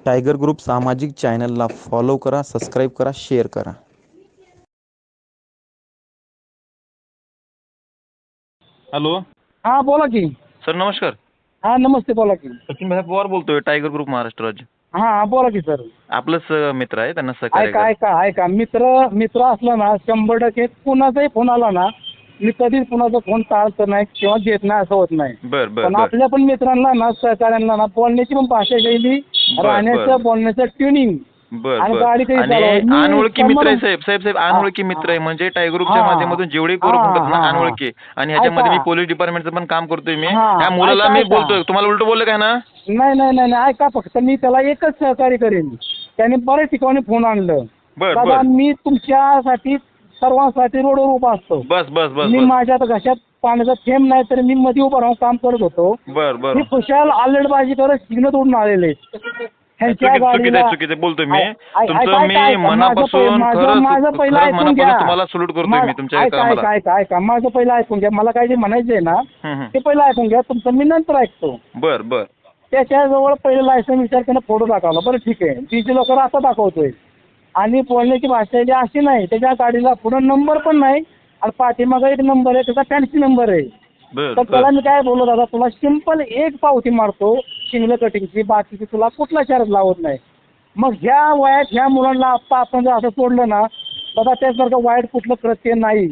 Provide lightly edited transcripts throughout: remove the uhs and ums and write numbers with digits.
Tiger group सामाजिक चॅनलला follow करा, सबस्क्राईब करा, शेअर करा. हॅलो. हा बोला की. सर नमस्कार. हा नमस्ते, बोला की. सचिन भाई पवार बोलतोय, टायगर ग्रुप महाराष्ट्र राज्य. हा बोला की सर. आपलंच मित्र आहे, त्यांना सहकार्य ऐका करा. ऐका ऐका मित्र असला ना 100% कुणाचाही फोन आला ना मी कधीच कुणाचा फोन टाळत नाही किंवा देत नाही, असं होत नाही. बर बर पण बर आपल्या पण मित्रांना ना, सहकार्यांना ना, बोलण्याची पण भाषा शैली, बर राहण्याचं बोलण्याचं ट्युनिंग बर आणि बर गाडी कधी आणि चालवायची मी अनोळखी मित्र आहे म्हणून. साहेब हा अनोळखी मित्र आहे, म्हणजे टायगर ग्रुपच्या हा माध्यमातून जेवढे हा पोरं फोन हा ना हा अनोळखी. आणि ह्याच्यामध्ये ऐका. मी पोलीस डिपार्टमेंटचं पण काम करतोय. मी हा ह्या मुलाला ऐका मी ऐका. बोलतोय, तुम्हाला उलट बोललं काय ना. नाही नाही नाही नाही, ऐका फक्त मी त्याला एकच सहकार्य करेन. त्याने बऱ्याच ठिकाणी फोन आणलं. बर दादा बर मी तुमच्यासाठी सर्वांसाठी रोडवर उभा असतो. बस बस बस मी बस माझ्या घशात पाण्याचा थेंब नाही तर मी मध्ये उभा राहून काम करत होतो. बर बर मी खुशाल आलडबाजी करत सिग्नल उडून आलेले ह्यांच्या गाडीला. चुकीचे बोलतोय मी. ऐका तुमचं मी ऐका, मनापासून माझं पहिलं ऐकून घ्या. तुम्हाला सल्यूट करतोय मी तुमच्या ऐका कामाला. ऐका ऐका ऐका माझं पहिलं ऐकून घ्या. मला काय जे म्हणायचंय ना ते पहिलं ऐकून घ्या. तुमचं मी नंतर ऐकतो. बर बर त्याच्याजवळ पहिलं लायसन विचार त्यानं फोटो दाखवला. बरं ठीक आहे, डिजी लॉकर आता दाखवतोय. आणि बोलण्याची भाषा जी अशी नाही, त्याच्या गाडीला पुढं नंबर पण नाही आणि पाठीमागं एक नंबर आहे, त्याचा फॅन्सी नंबर आहे. बर तर बर त्याला मी काय बोललो, दादा तुला सिंपल एक पावती मारतो शिंगलं कटिंगची, बाकीची तुला कुठला चार्ज लावत नाही. मग ह्या वयात ह्या मुलांना आत्ता आपण जर असं सोडलं ना, दादा त्यासारखं वाईट कुठलं कृत्य नाही.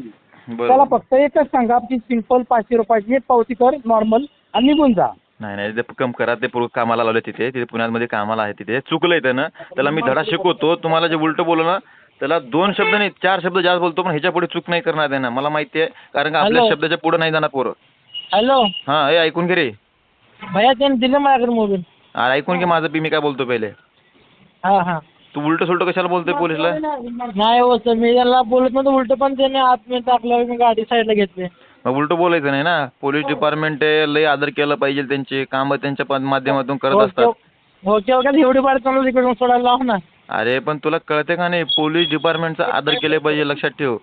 बर. त्याला फक्त एकच सांगा की सिंपल 500 रुपयाची एक पावती कर नॉर्मल आणि निघून जा. नाही ते कम करा. ते कामाला लावले तिथे पुण्यामध्ये कामाला आहे. तिथे चुकलंय त्यानं. त्याला मी धडा शिकवतो. तुम्हाला जे उलट बोललो ना, त्याला 2 शब्द नाही 4 शब्द जास्त बोलतो, पण ह्याच्या पुढे चूक नाही करणार त्यानं. मला माहिती आहे, कारण का आपल्या हॅलो. शब्दाच्या पुढे नाही जाणार पोरं. हॅलो हा हे ऐकून घे रे. भैया, त्याने दिलं माझ्याकडे मोबाईल. अरे ऐकून घे माझं मी काय बोलतो पहिले. हा हा. तू उलट सुलट कशाला बोलतोय पोलिसला. नाही हो सर, मी त्याला बोलत नव्हतं उलट, पण त्याने आतमध्ये टाकल्यावर मी गाडी साईडला घेतली. मग उलट बोलायचं नाही ना. पोलीस डिपार्टमेंट लय आदर केलं पाहिजे. त्यांची कामं त्यांच्या माध्यमातून करत असतात. ओके ओके, एवढी बार चालू तिकडून सोडायला लाव ना. अरे पण तुला कळते का नाही, पोलीस डिपार्टमेंटचा आदर केले पाहिजे. लक्षात ठेव.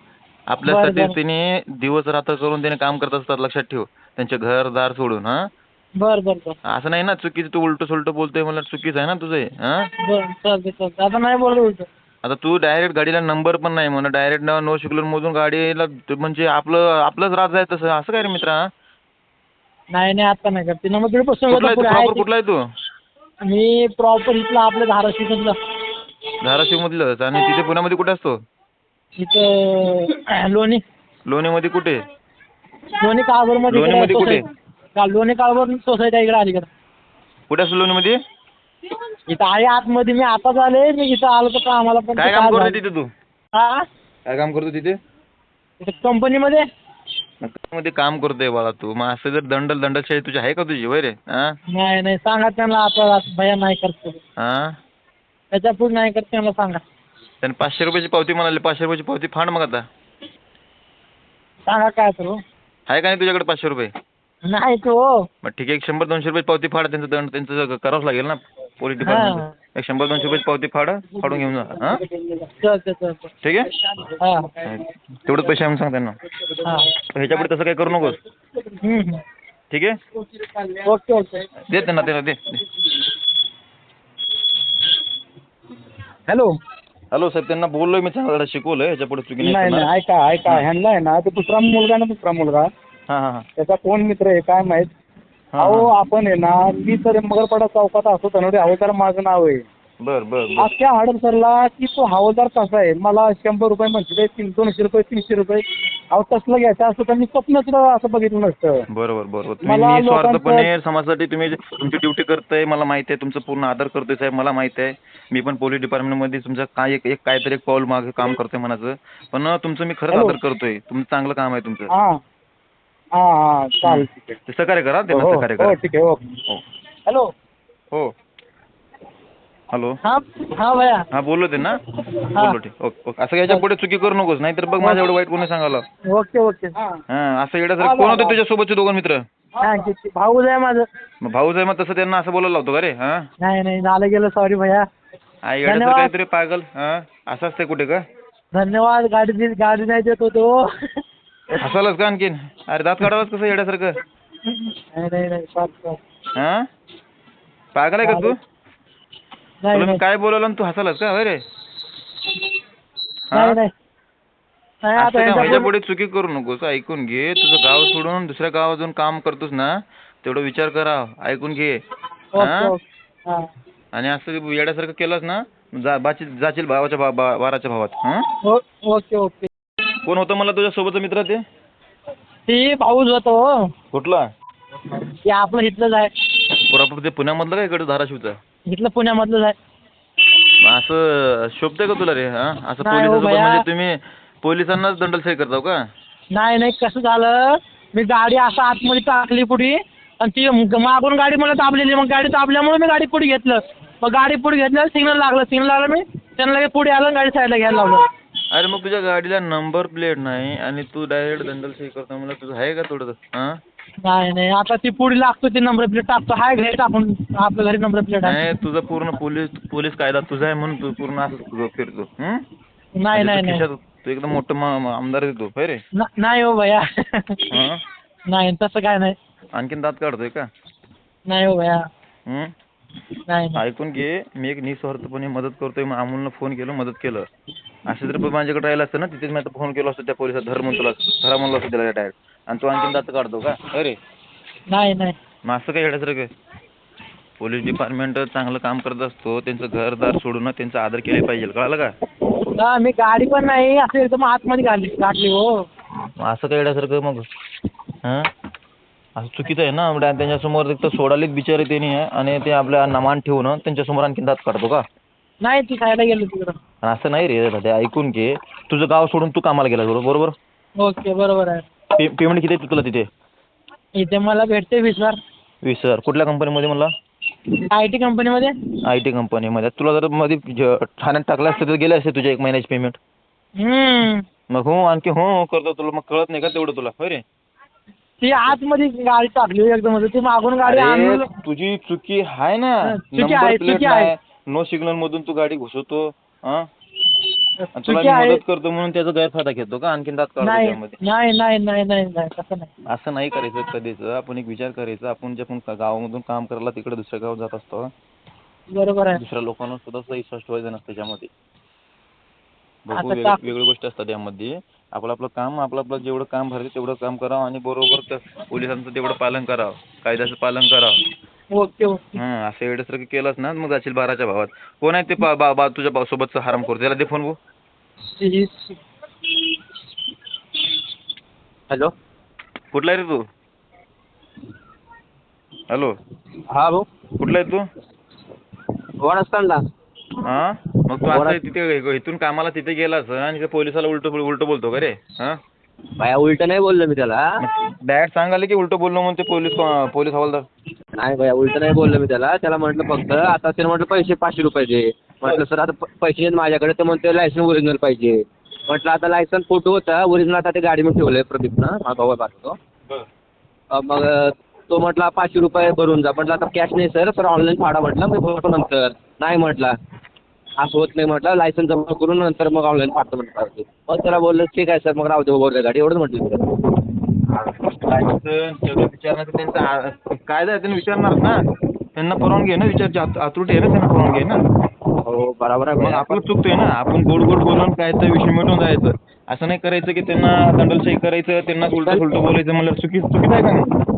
आपल्यासाठी बरं. त्यांनी दिवस रात्र करून त्याने काम करत असतात. लक्षात ठेव. त्यांचे घरदार सोडून. हा बरं. असं नाही ना, चुकीचं तू उलट सुलट बोलतोय, मला चुकीचं आहे ना तुझं हे. हा बरं चालते. आता नाही बोललो उलट. आता तू डायरेक्ट गाडीला नंबर पण नाही म्हणून डायरेक्ट नो शिकलर मोजून गाडीला म्हणजे आपलंच राज आहे तसं. असं काय रे मित्रा. नाही आता नाही करते ना. मग पासून कुठला आहे तू. मी प्रॉपर इथला आपल्या धाराशिवमधलं. धाराशिव मधलंच. आणि तिथे पुण्यामध्ये कुठे असतो. इथं लोणीमध्ये कुठे. लोणी काळभोर मध्ये. लोणीमध्ये कुठे. लोणी काळभोर सोसायटी इकडे अलीकडे. कुठे असतो लोणीमध्ये. इथं आहे आतमध्ये. मी आता आले, मी इथं आलो तर आम्हाला पण. काय काम करतो तिथे तू. हा काय काम करतो तिथे. कंपनीमध्ये. मध्ये काम करतोय बाळा तू. मग असं जर दंडलशाही तुझी आहे का तुझी वय रे. हा नाही सांगा त्यांना, आता भैया नाही करतो. हा त्याच्या पुढे नाही करत त्यांना सांगा. त्याने 500 रुपयाची पावती म्हणाली. 500 रुपयाची पावती फाड मग आता. सांगा काय तर. आहे का नाही तुझ्याकडे 500 रुपये. नाही तो. मग ठीक आहे, 100-200 रुपये पावती फाड. त्यांचं दंड त्यांचं करावंच लागेल ना पोलीस डिपार्टमेंट. 100-200 रुपयाची पावती फाडून घेऊन जा. हा ठीक आहे. तेवढं पैसे आम्ही सांग त्यांना. ह्याच्या पुढे तसं काही करू नकोस. ठीक आहे. ओके. दे त्यांना दे. हॅलो साहेब, त्यांना बोललोय मी, चांगला शिकवलंय. ह्याच्या पुढे चुकी नाही ऐका ह्यांना आहे ना, तो दुसरा मुलगा हा त्याचा कोण मित्र आहे काय माहित. अहो आपण आहे ना, मी तर मगरपाडा चौकात असतो धनवडे हवालदार माझं नाव आहे. बर अख्ख्या हडपसरला की तो हवालदार कसा आहे. मला 100 रुपये म्हणते, 200 रुपये 300 रुपये. अहो तसलं घ्यायचं असतं तर मी स्वप्न सुद्धा असं बघितलं नसतं. बरोबर. तुम्ही निस्वार्थपणे समाजासाठी तुम्ही तुमची ड्युटी करताय. मला माहिती आहे. तुमचं पूर्ण आदर करतोय साहेब, मला माहिती आहे. मी पण पोलीस डिपार्टमेंटमध्ये तुमचं काहीतरी एक पाऊल मागे काम करतोय म्हणाचं. पण तुमचं मी खरंच आदर करतोय. तुमचं चांगलं काम आहे तुमचं. हा चालेल, ठीक आहे. ते सहकार्य करा. त्यांना सहकार्य करा. ठीक आहे. ओके. हॅलो. हो हॅलो. हा भैया. हा बोललो ते ना. बोललो ठीक. ओके. असं याच्या पुढे चुकी करू नकोस, नाहीतर बघ माझ्या एवढं वाईट कोणी सांगायला. ओके. हा असं येण्यासारखं कोण होते तुझ्यासोबतचे दोघं मित्र. भाऊ आहे माझं. मग भाऊच आहे, मग तसं त्यांना असं बोलायला लावतो का रे. हा नाही झालं गेलं, सॉरी भैया. येण्याचं काहीतरी पागल. हा असं असतंय कुठे का. धन्यवाद. गाडी नाही देत होतो. हसायलाच का आणखीन. अरे दात काढावाच कसं येण्यासारखं. नाही हा पागल आहे का तू. नाही तुला मी नाही काय बोलवलं आणि तू हसालास का होय रे? नाही नाही नाही, आता असं काय ह्यांच्या ह्याच्या पुढे- पुढे चुकी करू नकोस. ऐकून घे, तुझं गाव सोडून दुसऱ्या गावात जाऊन काम करतोस ना, तेवढं विचार करा. ऐकून घे. ओके हा? ओके हां आणि असं येड्यासारखं केलंस ना, जाशील भावाच्या बाराच्या भावात. हा? Okay okay. कोण होतं मला तुझ्या सोबतचा मित्र ते? ती भाऊच होतो. कुठला? ते आपलं इथलंच आहे. प्रॉपर ते पुण्यामधलं का इकडे धाराशिवचा? इथलं पुण्यामधलंच आहे. मग असं शोभतंय का तुला रे? हा, असं नाही हो पोलिसासोबत भैया. म्हणजे तुम्ही पोलिसांनाच दंडलशाही करताव का? नाही नाही, कसं झालं, मी गाडी असं आतमध्ये टाकली पुढे आणि ती मागून गाडी मला दाबलेली. मग गाडी दाबल्यामुळे मी गाडी पुढे घेतलं. मग गाडी पुढे घेतल्यावर सिग्नल लागलं मी त्यांना लगेच पुढे आलं आणि गाडी साईडला घ्यायला लावलं. अरे मग तुझ्या गाडीला नंबर प्लेट नाही आणि तू डायरेक्ट दंडलशाही करतो, मला तुझं आहे का थोडं? हा? नाही नाही, आता ती पुढे लागतो, ती नंबर प्लेट टाकतो. हाय घरी टाकून, आपल्या घरी नंबर प्लेट आहे. नाही, तुझं पूर्ण पोलीस कायदा तुझा आहे म्हणून तू पूर्ण असं फिरतो. नाही म्हणजे नाही तू नाही खिशात तू एकदम मोठं आमदार आहे तू, होय रे? नाही हो भैया. हा? नाही तसं काय नाही. आणखीन दात काढतोय का? नाही हो भैया. हं? नाही नाही. ऐकून घे, मी एक निस्वार्थपणे मदत करतोय. मग अमोलनं फोन केलं, मदत केलं. असं जर माझ्याकडे राहिलं असतं ना, तिथेच मी आता फोन केला असतो त्या पोलिसात, धरा म्हणलं असतं त्याला डायरेक्ट. आणि तू आणखीन दात काढतो का? अरे नाही नाही. मग असं काय येण्यासारखं काय? पोलीस डिपार्टमेंट चांगलं काम करत असतो. त्यांचं घरदार सोडून त्यांचा आदर केला पाहिजे, कळालं का? हा, मी गाडी पण नाही असं एकदम आतमध्ये गाठली हो. मग असं काय येण्यासारखं मग? हां, असं चुकीचं आहे ना. त्यांच्यासमोर एक तर सोडालीच बिचारे त्यांनी आणि ते आपल्या नमान ठेवून त्यांच्यासमोर आणखीन दात काढतो का? नाही, ती खायला गेली तिकडं. असं नाही रे दादा, ऐकून घे. तुझं गाव सोडून तू कामाला गेला बरोबर? ओके, बरोबर आहे. पेमेंट किती आहे तुला तिथे? इथे मला भेटते 20,000. 20,000. कुठल्या कंपनीमध्ये म्हणला? IT कंपनीमध्ये. IT कंपनीमध्ये. तुला जर मध्ये ठाण्यात टाकलं असतं तर गेले असते तुझ्या 1 महिन्याची पेमेंट. मग हो, आणखी हो करतो. तुला मग कळत नाही का तेवढं तुला, होय रे? ती आतमध्ये गाडी टाकली एकदम, ती मागून गाडी आणून. अरे तुझी चुकी आहे ना. चुकी आहे, नंबर प्लेट चुकी आहे. नाही, नो सिग्नल मधून तू गाडी घुसवतो. हां, तुला चुकी मी आहे. मदत करतो म्हणून त्याचा गैरफायदा घेतो का? आणखीन दात काढतो नाही त्यामध्ये. नाही नाही नाही नाही नाही, तसं नाही. असं नाही करायचं कधीच. आपण एक विचार करायचा, आपण जे आपण गावामधून काम करायला तिकडे दुसऱ्या गावात जात असतो, बरोबर आहे. दुसऱ्या लोकांना सुद्धा विश्वास ठेवायचा नसतं त्याच्यामध्ये. बघू, आता वेगवेगळ्या गोष्टी असतात यामध्ये. आपलं काम, आपलं जेवढं काम भरायचं तेवढं काम करावं आणि बरोबर पोलिसांचं तेवढं पालन करावं, कायद्याचं पालन करावं. Okay okay. हां, असं वेळेसारखं केलंस ना मग जाशील 12च्या भावात. कोण आहे ते तुझ्या सोबतचं हराम करतो, त्याला दे फोन भाऊ. हॅलो, कुठला आहे रे तू? हॅलो, हा भाऊ, कुठला आहे तू? वनस्थानला. हां, मग तू असं तिथे इथून कामाला तिथे गेलास आणि ते पोलिसाला उलटं बोलतो का रे? हां, भैया उलट नाही बोललो मी त्याला. डायरेक्ट सांगाले की उलटं बोललो म्हणून ते पोलीस हवालदार. नाही भैया, उलट नाही बोललो मी त्याला म्हटलं फक्त आता त्याने म्हटलं पैसे 500 रुपये दे. म्हटलं सर आता पैसे आहेत माझ्याकडे, तर म्हणते लायसन ओरिजिनल पाहिजे. म्हटलं आता लायसन फोटो होता ओरिजिनल, आता ते गाडीमध्ये ठेवलंय प्रदीपनं, हा भाऊ पाठवतो. मग तो म्हटला 500 रुपये भरून जा. म्हटलं आता कॅश नाही सर ऑनलाईन फाडा. म्हटलं मी भरतो नंतर. नाही म्हटला, असं होत नाही म्हटलं, लायसन जमा करून नंतर मग ऑनलाईन फाडतो म्हटलं. मग त्याला बोललं ठीक आहे सर, मग राहू दे बोलले गाडी, एवढंच म्हटलं. लायसन विचारण्याचं त्यांचा कायदा आहे, त्यांनी विचारणार ना. त्यांना परवानगी आहे ना, विचारची आतुरटी आहे ना, त्यांना परवानगी आहे ना. हो बरोबर आहे. मग आपलं चुकतोय ना. आपण गोड बोलून काय तर विषय मिटून जायचं. असं नाही करायचं की त्यांना दंडलशाही करायचं, त्यांना उलटं बोलायचं म्हणलं चुकीचं आहे का नाही?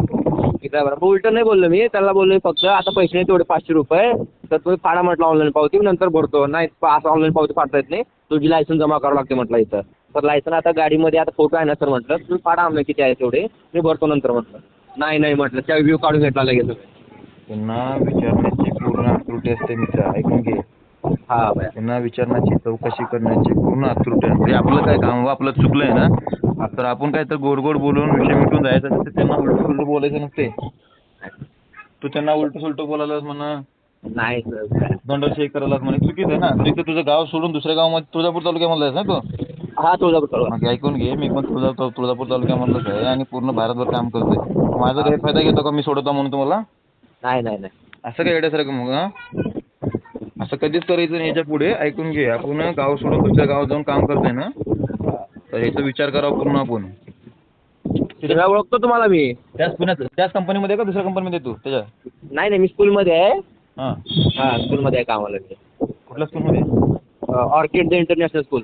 उलट नाही बोललो मी त्याला, बोललो फक्त आता पैसे नाही तेवढे 500 रुपये, तर तुम्ही फाडा म्हटलं ऑनलाईन पावती, नंतर भरतो. नाही असं ऑनलाईन पावती फाडता येत नाही, तुझी लायसन जमा करावं लागते म्हटलं इथं. तर लायसन आता गाडीमध्ये आता फोटो आहे ना सर, म्हटलं तुम्ही फाडा आम्ही किती आहे तेवढे, मी भरतो नंतर म्हटलं. नाही म्हटलं, त्या व्ह्यू काढून घेतला लगेच. त्यांना विचारण्याची पूर्ण आतुरता असते मित्र, ऐकून घे. हा बाय. त्यांना विचारण्याची, चौकशी करण्याची पूर्ण आतुरता असते. आपलं काय काम, आपलं चुकलंय ना, तर आपण काय तर गोड बोलून विषय मिटून जायचा. तर त्यांना उलटं बोलायचं नसते. तू त्यांना उलटं बोलायलाच म्हणा, नाही सर, दंडशाही करायलाच म्हणे, चुकीचं आहे ना. तू तुझं गाव सोडून दुसऱ्या गावामध्ये तुळजापूर तालुक्यामधला आहेस ना तू? हा, तुळजापूर. मग ऐकून घे, मी पण तुळजापूर तालुक्यामधलंच आहे आणि पूर्ण भारतभर काम करतोय. माझा गैरफायदा घेतो का मी सोडतो म्हणून तुम्हाला? नाही असं काय येण्यासारखं मग? असं कधीच करायचं नाही याच्या पुढे. ऐकून घे, आपण गाव सोडून दुसऱ्या गावात जाऊन काम करतोय ना, तर याचा विचार करावा पूर्ण आपण. ओळखतो तुम्हाला मी. त्याच कंपनीमध्ये का दुसऱ्या कंपनीमध्ये तू त्याच्या? नाही मी स्कूलमध्ये आहे. हां हां स्कूलमध्ये आहे कामाला मी. कुठल्या स्कूलमध्ये? Orchid international school.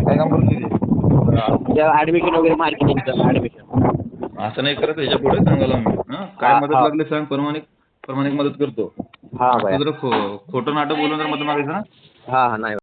काय काम करतो तिथे? ॲडमिशन वगैरे मार्केटिंगचं ॲडमिशन. असं नाही करत याच्या पुढे सांगायला मी. काय हा, मदत हा. लागली सांग, प्रामाणिक मदत करतो. हां तू बाय. जरा खोटं नाटक बोलून जर मदत मागायचं ना. हां हां नाही.